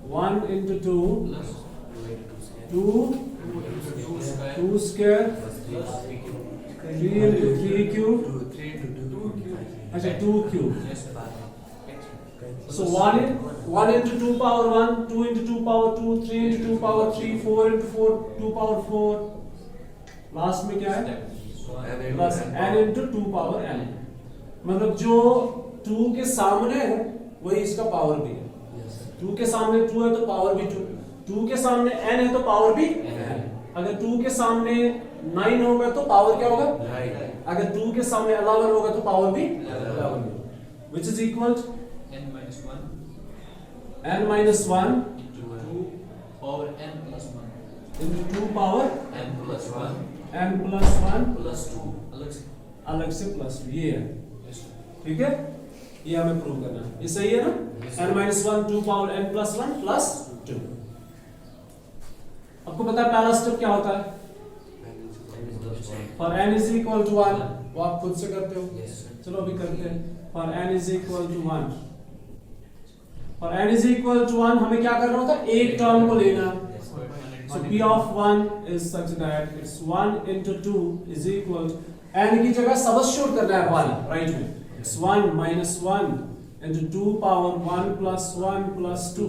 1 into 2 2 2 square 3 into 3 cube अच्छा 2 cube. So 1 into 2 power 1, 2 into 2 power 2, 3 into 2 power 3, 4 into 4 2 power 4. Last में क्या है plus n into 2 power n. मतलब जो 2 के सामने है वही इसका पावर भी है. 2 के सामने 2 है तो पावर भी 2. 2 के सामने n है तो पावर भी n. अगर 2 के सामने 9 होगा तो पावर क्या होगा 9. अगर 2 के सामने 11 होगा तो पावर भी 11. Which is equal to n minus 1 into 2 power n plus 1 into 2 power n plus 1 plus 2 अलग से प्लस 2 ये है. ठीक है, ये हमें प्रूव करना है. ये सही है ना. n minus 1 2 power n plus 1 plus 2. आपको पता है पहला स्टेप क्या होता है. For n is equal to 1 वो आप खुद से करते हो. चलो अभी करते हैं. For n is equal to 1 For n is equal to 1 हमें क्या करना होता है, एक टर्म को लेना. So p of 1 is such that it's 1 into 2 is equal to n की जगह सबस्टिट्यूट करना है 1 राइट में. It's 1 minus 1 into 2 power 1 plus 1 plus 2.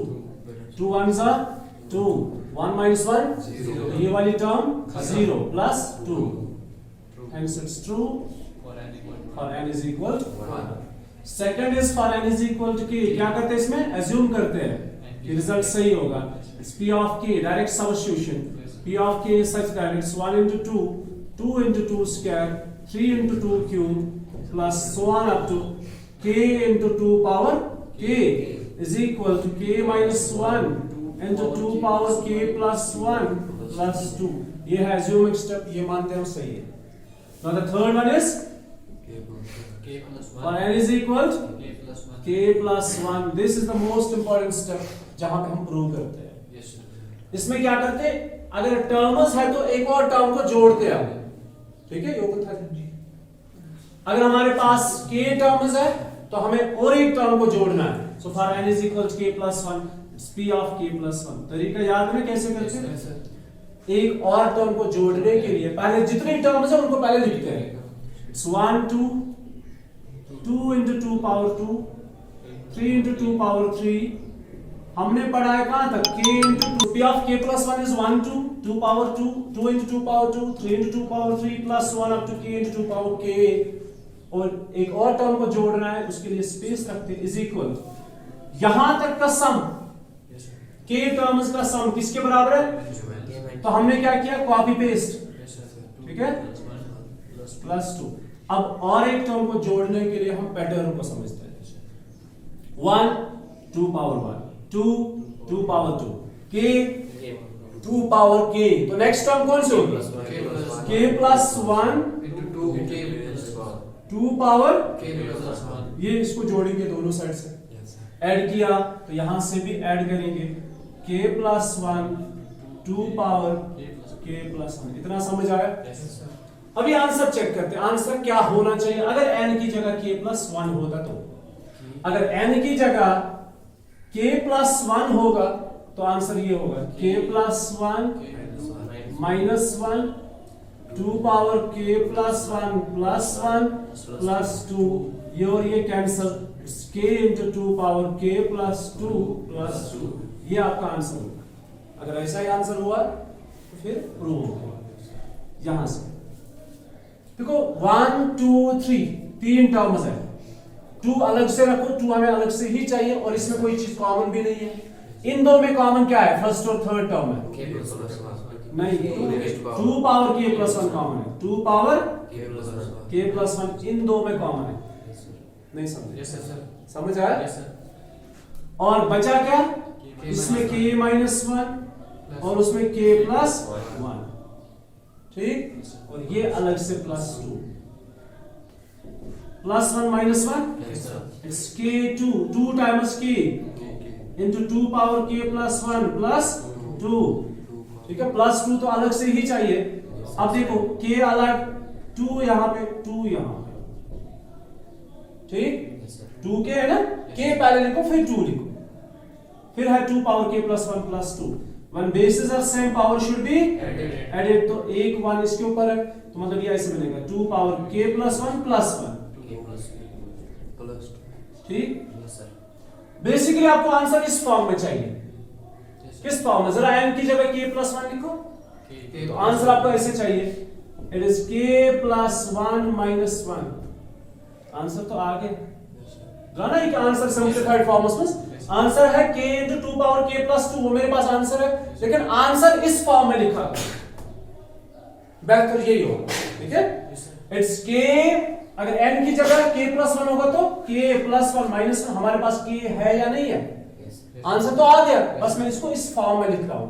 2 ones are 2. 1 minus 1 0. ये वाली term 0 plus 2. Hence it's true for n is equal to 1. Second is for n is equal to k. क्या करते हैं इसमें assume करते हैं कि रिजल्ट सही होगा. It's p of k direct substitution. P of k is such that it's 1 into 2 2 into 2 square 3 into 2 cube plus so on up to k into 2 power k is equal to k minus 1 into 2 power k plus 1 plus 2. ये है assuming step, ये मानते हैं हम सही है. Now the third one is k plus 1 for n is equal to k plus 1 k plus 1. This is the most important step जहां पे हम प्रूव करते हैं. yes sir. इसमें क्या करते, अगर टर्म्स है तो एक और टर्म को जोड़ते हैं. ठीक है, ये था. अगर हमारे पास k टर्म्स है तो हमें और एक टर्म को जोड़ना है. So for n is equal to k plus 1 it's p of k plus 1. तरीका याद है कैसे करते हैं. एक और टर्म को जोड़ने के लिए पहले जितनी टर्म्स है उनको पहले लिखते हैं. It's 1 2 2 into 2 power 2 3 into 2 power 3. हमने पढ़ा है कहां तक k into 2. p of k plus 1 is 1 2 2 power 2 2 into 2 power 2 3 into 2 power 3 plus 1 up to k into 2 power k. और एक और टर्म को जोड़ना है उसके लिए स्पेस रखते हैं इज इक्वल यहां तक का सम k टर्म्स का सम किसके बराबर है. तो हमने क्या किया, कॉपी पेस्ट. ठीक है, प्लस 2. अब और एक टर्म को जोड़ने के लिए हम पैटर्न को समझते हैं. 1 2 power 1 2 2 power 2 k 2 power k. तो नेक्स्ट टर्म कौन सी होगी, k plus 1 into 2 k plus 1 2 power k plus 1. ये इसको जोड़ेंगे दोनों साइड से. ऐड किया तो यहां से भी ऐड करेंगे k plus 1 2 power k plus 1. इतना समझ आया. अभी आंसर चेक करते हैं. आंसर क्या होना चाहिए अगर n की जगह k plus 1 होता तो. अगर n की जगह k plus 1 होगा तो आंसर ये होगा k plus 1 minus 1 2 power k plus 1 plus 1 plus 2. ये और ये cancel. k into 2 power k plus 2 plus 2. ये आपका आंसर होगा. अगर ऐसा ही आंसर हुआ तो फिर प्रूव होगा. यहां से देखो 1 2 3 तीन टर्म्स है. 2 अलग से रखो, 2 हमें अलग से ही चाहिए और इसमें कोई चीज कॉमन भी नहीं है. इन दो में कॉमन क्या है, फर्स्ट और थर्ड टर्म है. k plus 1 नहीं, 2 पावर k plus 1 कॉमन है. 2 पावर k plus 1 इन दो में कॉमन है. नहीं समझे? yes sir. समझ आया? yes sir. और बचा क्या, इसमें k minus 1 और उसमें k plus 1. ठीक, और ये अलग से plus 2 plus 1 minus 1 yes sir. it's k2 2 times k into 2 power k plus 1 plus 2. ठीक है, प्लस 2 तो अलग से ही चाहिए. अब देखो k अलग, 2 यहां पे 2 यहां पे. ठीक, 2 k है ना, k पहले लिखो फिर 2 लिखो. फिर है 2 power k plus 1 plus 2. When bases are same, power should be added. तो एक 1 इसके ऊपर है, तो मतलब ये ऐसे बनेगा 2 power k plus 1 plus 1. K plus 2. ठीक? Yes sir. बेसिकली आपको आंसर इस फॉर्म में चाहिए. किस फॉर्म में? जरा n की जगह k plus 1 लिखो. तो आंसर आपको ऐसे चाहिए. It is k plus 1 minus 1. Answer तो आ गया. ना एक आंसर सिंपलीफाइड फॉर्म उसमें आंसर है k into 2 power k plus 2. वो मेरे पास आंसर है, लेकिन आंसर इस फॉर्म में लिखा है. बेहतर यही होगा. ठीक है? इट्स k, अगर n की जगह k plus 1 होगा तो k plus 1 minus 1. हमारे पास k है या नहीं है? आंसर तो आ गया, बस मैं इसको इस फॉर्म में लिख रहा हूं.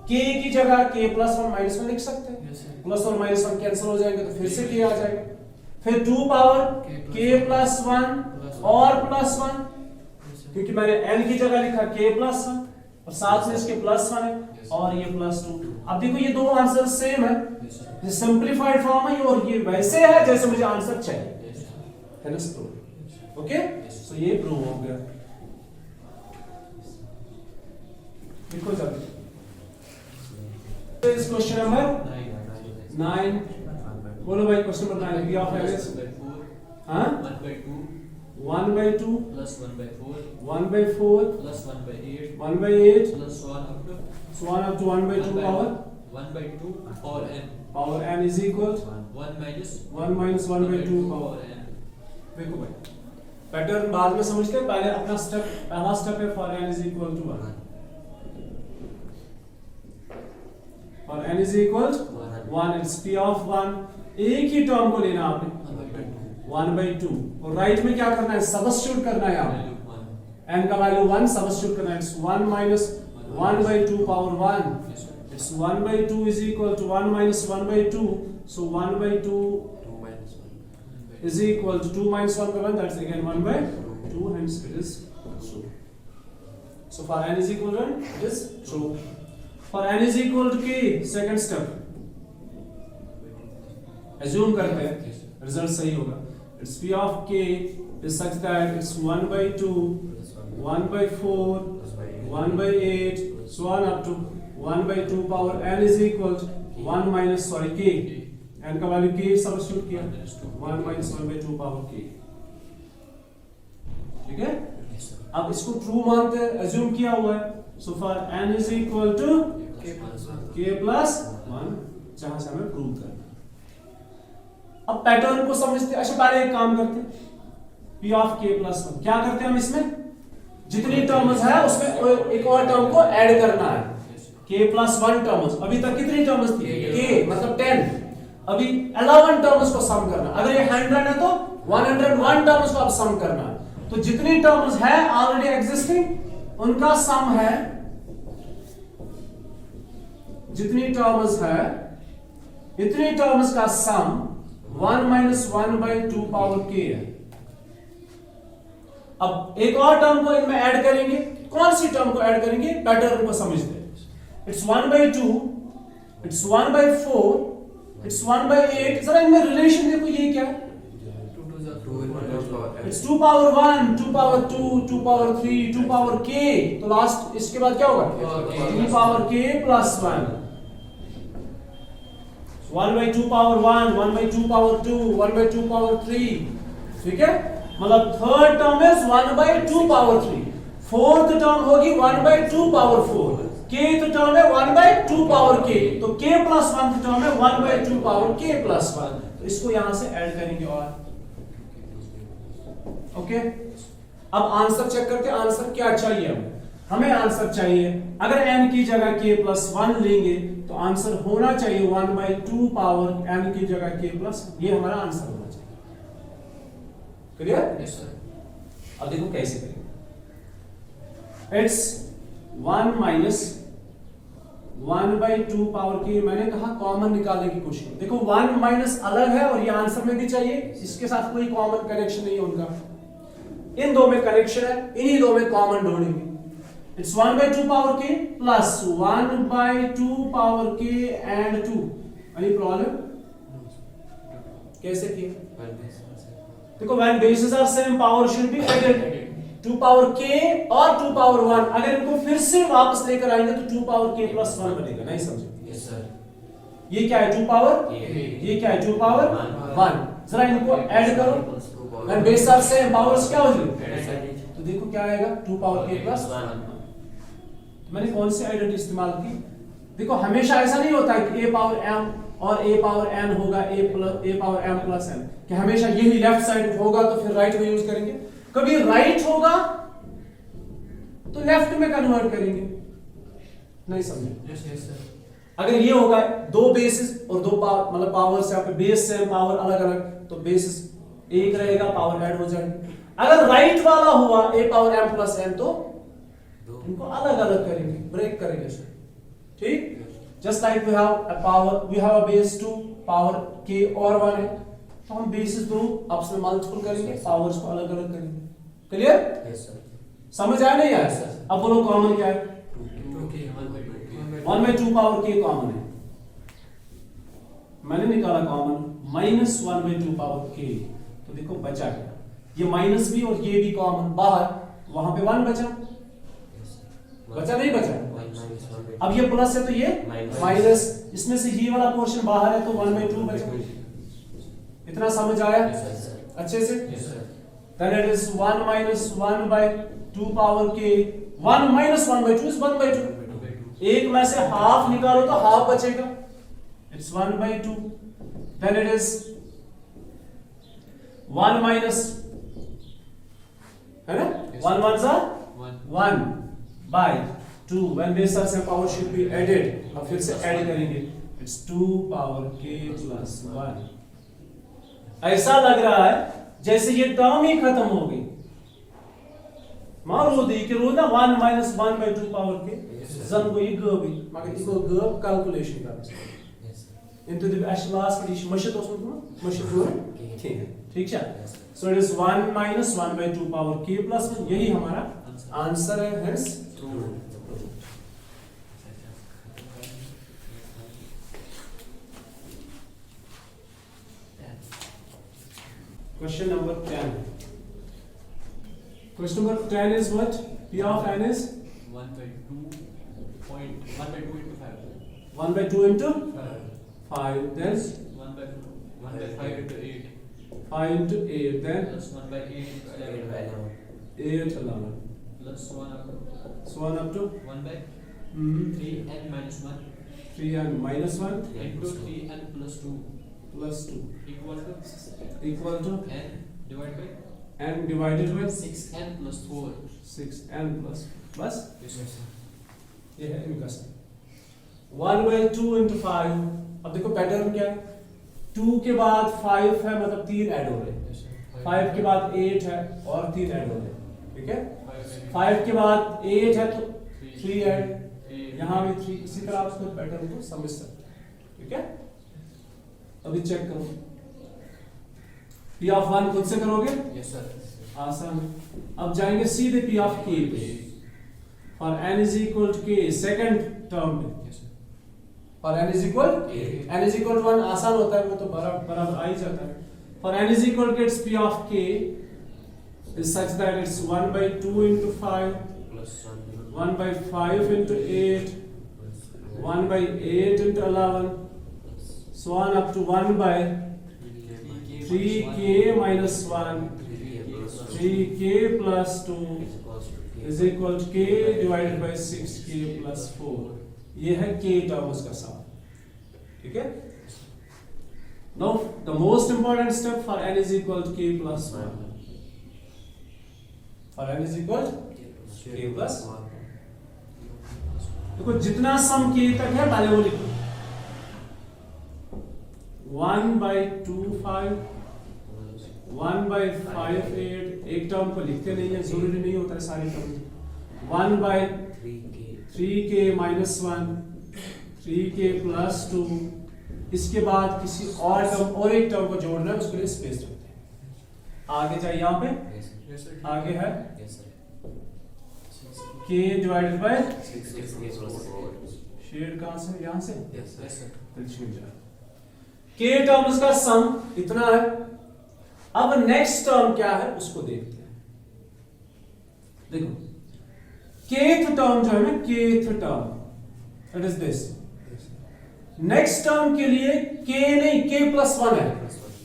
k की जगह k plus 1 minus 1 लिख सकते हैं. प्लस और माइनस 1 कैंसिल हो जाएंगे तो फिर से k आ जाएगा. फिर 2 पावर k plus 1 और प्लस 1, क्योंकि मैंने n की जगह लिखा k plus 1 और साथ में इसके प्लस 1 है और ये प्लस 2. अब देखो ये दो आंसर सेम है. ये सिंपलीफाइड फॉर्म है और ये वैसे है जैसे मुझे आंसर चाहिए. है ना स्टूडेंट? ओके, सो ये प्रूव हो गया. देखो जल्दी. इस क्वेश्चन नंबर 9. बोलो भाई question number 9. p of n is 1 by 2 1 by 2 plus 1 by 4 1 by 4 plus 1 by 8 1 by 8 plus 1 up to so 1 up to 1 by 2 power 1 by 2 power n is equal 1 minus 1 minus 1 by 2 power n. देखो भाई pattern बाद में समझते हैं, पहले अपना step, पहला step है for n is equal to 1. for n is equal to 1, it's p of 1. एक ही टर्म को लेना आपने 1 by 2 और राइट में क्या करना है? सबस्टिट्यूट करना है. आप n का वैल्यू 1 सबस्टिट्यूट करना है. It's 1 minus 1 by 2 power 1. It's 1 by 2 is equal to 1 minus 1 by 2. So 1 by 2 is equal to 2 minus 1 by 1. That's again 1 by 2. Hence it is true. So for n is equal to 1, it is true. For n is equal to k, second step. Assume करते हैं result सही होगा. It's p of k is such that it's 1 by 2, 1 by 4, 1 by 8, so on up to 1 by 2 power n is equal to 1 minus k. n का value k substitute किया 1 minus 1 by 2 power k. ठीक है? अब इसको true मानते हैं, assume किया हुआ है. So for n is equal to k plus 1, जहां से हमें प्रूव करना. अब पैटर्न को समझते. अच्छा पहले एक काम करते हैं. p of k plus 1 क्या करते हैं हम? इसमें जितनी टर्म्स है उसमें एक और टर्म को ऐड करना है. k plus 1 terms. अभी तक कितनी टर्म्स थी? k मतलब 10. अभी 11 टर्म्स को सम करना. अगर ये 100 है तो 101 टर्म्स को अब सम करना है. तो जितनी टर्म्स है ऑलरेडी एग्जिस्टिंग उनका सम है. जितनी टर्म्स है इतनी टर्म्स का सम 1 minus 1 by 2 power k है. अब एक और टर्म को इनमें ऐड करेंगे. कौन सी टर्म को ऐड करेंगे? पैटर्न को समझते हैं. It's 1 by 2, it's 1 by 4, it's 1 by 8. जरा इनमें रिलेशन देखो. ये क्या है? 2 It's 2 power 1, 2 power 2, 2 power 3, 2 power k. तो लास्ट इसके बाद क्या होगा? 2 power k plus 1. 1 by 2 power 1, 1 by 2 power 2, 1 by 2 power 3. ठीक है? मतलब third term is 1 by 2 power 3. Fourth term होगी 1 by 2 power 4. kth टर्म है 1 by 2 power k. तो k plus 1th टर्म है 1 by 2 power k plus 1. तो इसको यहां से ऐड करेंगे. और ओके, अब आंसर चेक करते हैं. आंसर क्या चाहिए? हमें आंसर चाहिए, अगर n की जगह k plus 1 लेंगे तो आंसर होना चाहिए 1 by 2 power n की जगह k plus. ये हमारा आंसर होना चाहिए. क्लियर? Yes sir. अब देखो कैसे करेंगे. It's 1 minus 1 by 2 power k. मैंने कहा कॉमन निकालने की कोशिश करो. देखो 1 माइनस अलग है और ये आंसर में भी चाहिए. इसके साथ कोई कॉमन कनेक्शन नहीं है उनका. इन दो में कनेक्शन है, इन्हीं दो में कॉमन ढूंढेंगे. It's 1 by 2 power k plus 1 by 2 power k and 2. Any problem? कैसे किया? देखो when bases are same, power should be added. 2 power k और 2 पावर 1 अगर इनको फिर से वापस लेकर आएंगे तो 2 पावर k प्लस 1 बनेगा, नहीं समझे? Yes sir. ये क्या है 2 पावर, ये क्या है 2 पावर 1। जरा इनको ऐड करो, and base of same powers क्या हो जाएगी, तो देखो क्या आएगा 2 पावर k प्लस 1। तो मैंने कौन सी आइडेंटिटी इस्तेमाल की? देखो हमेशा ऐसा नहीं होता है कि a पावर m और a पावर n होगा a power m plus n, कि हमेशा यही लेफ्ट साइड होगा तो फिर राइट में यूज करेंगे। कभी राइट होगा तो लेफ्ट में कन्वर्ट करेंगे, नहीं समझे? Yes yes sir. अगर ये होगा दो बेसिस और दो मतलब पावर्स, यहाँ पे बेस सेम पावर अलग अलग, तो बेसिस एक रहेगा, पावर ऐड हो जाएगी। अगर राइट वाला हुआ a power m plus n तो इनको अलग अलग करेंगे, ब्रेक करेंगे सर, ठीक? Just like we have a base 2 power k और 1 है, तो हम बेसिस दो आपस में मल्टीपल करेंगे, पावर्स को अलग अलग करेंगे। क्लियर? Yes sir. समझ आया नहीं आया? अब बोलो कॉमन क्या है? 2k 1 by 2 power k common है, मैंने निकाला common minus 1 by 2 power k, तो देखो बचा क्या, ये माइनस भी और ये भी कॉमन बाहर, वहां पे 1 बचा, बचा नहीं बचा? अब ये प्लस है तो ये माइनस, इसमें से ये वाला पोर्शन बाहर है तो 1 by 2 बचा। इतना समझ आया अच्छे से? Then it is 1 minus 1 by 2 power k, 1 minus 1 by 2 is 1 by 2, एक में से हाफ निकालो तो हाफ बचेगा, it's 1 by 2। Then it is 1 minus, है ना, 1 ones are 1 by 2, when base are same power should be added, अब फिर से ऐड करेंगे, it's 2 power k plus 1। ऐसा लग रहा है जैसे ये टर्म ही खत्म हो गई, मारो दी कि रोना 1 minus 1 by 2 पावर के जन को ये गबी मगर इसको गब कैलकुलेशन कर इनटू द लास्ट पर ये मशत ओसमत मशत हो ठीक है। So it is 1 minus 1 by 2 power k plus 1, यही हमारा आंसर है, hence true. Question number 10. Question number 10 is what? P of n is 1 by 2 into 5. 1 by 2 into 5. Then 1 by 5 into 8. 5 into 8. Then Plus 1 by 8 into 11. 8, 11. Plus 1 up to So 1 up to 1 by 3n minus 1 3n minus 1 into 3n plus 2 plus 2 equal to n n divided by divided by 6n plus 4. 6n plus बस Yes sir. ये है इनका sir 1 by 2 into 5। अब देखो pattern क्या है, 2 के बाद 5 है मतलब 3 ऐड हो रहे हैं, Yes sir. 5 के बाद 8 है और 3 ऐड हो रहे हैं, ठीक है? 5 के बाद 8 है तो 3 ऐड, यहाँ भी 3, इसी तरह आप उसको पैटर्न को समझ सकते हैं, ठीक है? अभी चेक करो, P of 1 खुद से करोगे? Yes sir. आसान। अब जाएंगे सीधे P of k पे, और n is equal to k second term में, Yes sir. और n is equal to 1 आसान होता है, वो तो बराबर आ ही जाता है। For n is equal to its P of k is such that it's 1 by 2 into 5, Plus 1 by 5 into 8, 1 by 8 into 11, so on up to 1 by 3k minus 1, 3k plus 2 is equal to k divided by 6k plus 4। ये है k terms का सम, ठीक है? Now the most important step for n is equal to k plus 1, for n is equal to k plus 1। देखो जितना सम k तक है पहले वो लिखो, 1 by 2 5, 1 by 5 8, एक टर्म को लिखते नहीं है, जरूरी नहीं होता है सारे term. 1 by 3k minus 1, 3k plus 2, इसके बाद किसी और टर्म और एक टर्म को जोड़ना है, उसके लिए स्पेस रखते हैं। आगे जाइए, यहाँ पे Yes sir. आगे है Yes sir. k divided by 6k plus 4. Shade कहाँ से, यहाँ से Yes sir. k टर्म्स का सम इतना है। अब नेक्स्ट टर्म क्या है उसको देखते हैं। देखो kth टर्म जो है ना, kth term it is this. Next term के लिए k नहीं, k+1 है।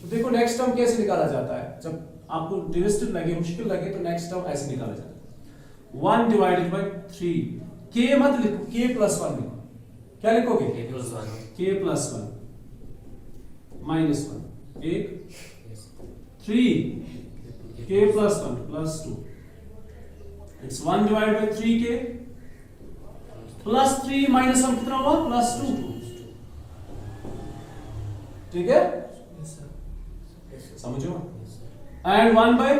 तो देखो नेक्स्ट टर्म कैसे निकाला जाता है, जब आपको डिविजिबल लगे, मुश्किल लगे, तो नेक्स्ट टर्म ऐसे निकाला जाता है 1 डिवाइडेड बाय 3। k मत लिखो, k+1 लिखो। क्या लिखोगे? k+1 -1 एक 3 k+1 +2 it's 1 divided by 3k +3 -1 कितना हुआ? +2। ठीक है, समझो। एंड 1 बाय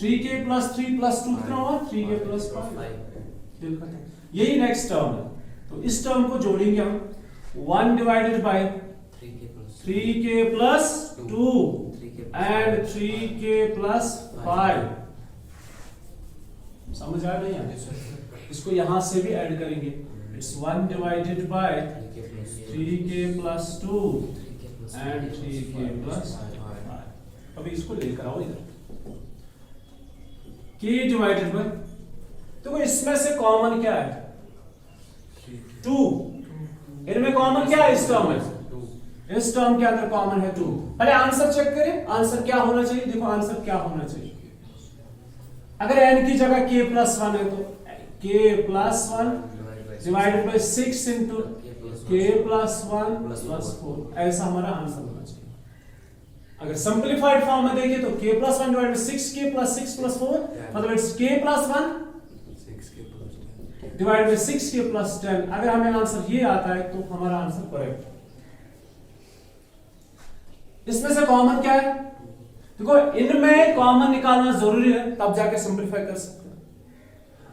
3k +3 +2 कितना हुआ? 3k +5। यही नेक्स्ट टर्म है। तो इस टर्म को जोड़ेंगे हम 1 divided by 3k +2 and 3k +5। समझ आ रही है? इसको यहां से भी ऐड करेंगे। It's 1 divided by 3k +2 and 3k +5। अभी इसको लेकर आओ इधर। k डिवाइडेड बाय, देखो इसमें से कॉमन क्या है? 2। इनमें कॉमन क्या है? इस टर्म में, इस टर्म के अंदर कॉमन है 2। पहले आंसर चेक करें, आंसर क्या होना चाहिए। देखो आंसर क्या होना चाहिए। अगर n की जगह k+1 है तो k+1 divided by 6 into k+1 +4, ऐसा हमारा आंसर होना चाहिए। अगर सिंपलीफाइड फॉर्म में देखें तो k+1 डिवाइडेड बाय 6k + 6 + 4, मतलब it's k+1 divided by 6k + 10। अगर हमें आंसर ये आता है तो हमारा आंसर करेक्ट। इसमें से कॉमन क्या है? देखो इनमें कॉमन निकालना जरूरी है, तब जाके सिंपलीफाई कर सकते हैं।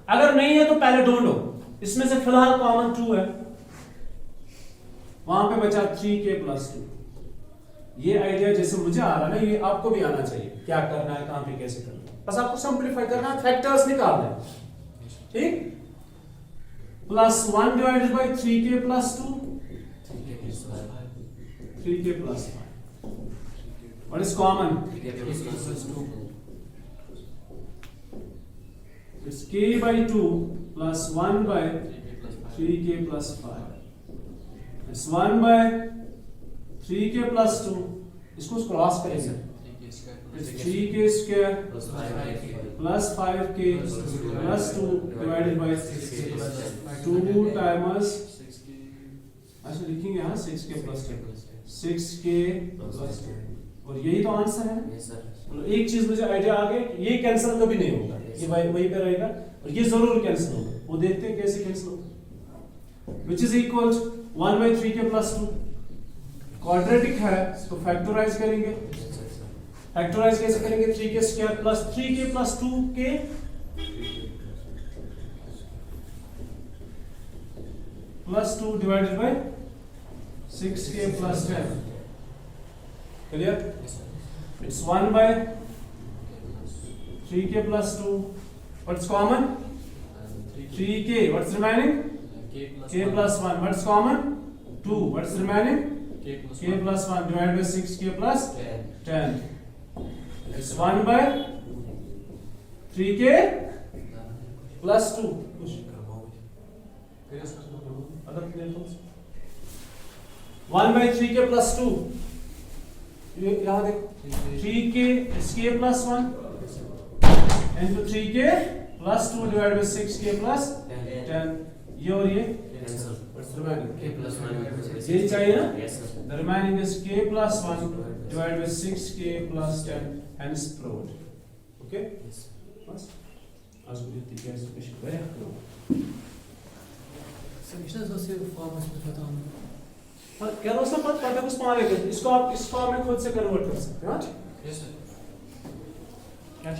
अगर नहीं है तो पहले ढूंढो। इसमें से फिलहाल कॉमन 2 है, वहां पे बचा 3k +2। ये आइडिया जैसे मुझे आ रहा है ना, ये आपको भी आना चाहिए। क्या करना है, कहां पे कैसे करना है, बस आपको सिंपलीफाई करना है, फैक्टर्स निकालना है। ठीक, +1 divided by 3k +2 3k +5। What is common? It's k by 2 plus 1 by 3k +5. It's 1 by 3k +2. इसको क्रॉस करेंगे। It's 3k square plus 5k plus 2 divided by 2 times, ऐसे लिखेंगे यहाँ 6k + 10, 6k + 2। और यही तो आंसर है। तो एक चीज मुझे आइडिया आ गया, ये कैंसिल कभी नहीं होगा, ये वहीं पे रहेगा, और ये जरूर कैंसिल होगा। वो देखते हैं कैसे कैंसिल होगा। Which is equal 1 by 3k + 2। Quadratic है, इसको फैक्टराइज करेंगे। फैक्टराइज कैसे करेंगे? 3k square plus 3k + 2k +2 divided by 6k + 10। Clear? It's 1 by 3k + 2. What's common? 3k. What's remaining? K + 1. What's common? 2. What's remaining? K + 1 divided by 6k + 10. It's 1 by 3k + 2. Other examples? 1 by 3k + 2. यहाँ देखो 3k k + 1 into 3k + 2 divided by 6k + 10। ये और ये यही चाहिए ना? The remaining is k + 1 divided by 6k + 10, hence proved. Okay? बस आज मुझे ठीक है, इसको वेरी करो। Solutions also form में पता हूँ। क्या दोस्तों, पता कुछ पाने के इसको आप इस फॉर्म में खुद से कन्वर्ट कर सकते हैं। हाँ, Yes sir. क्या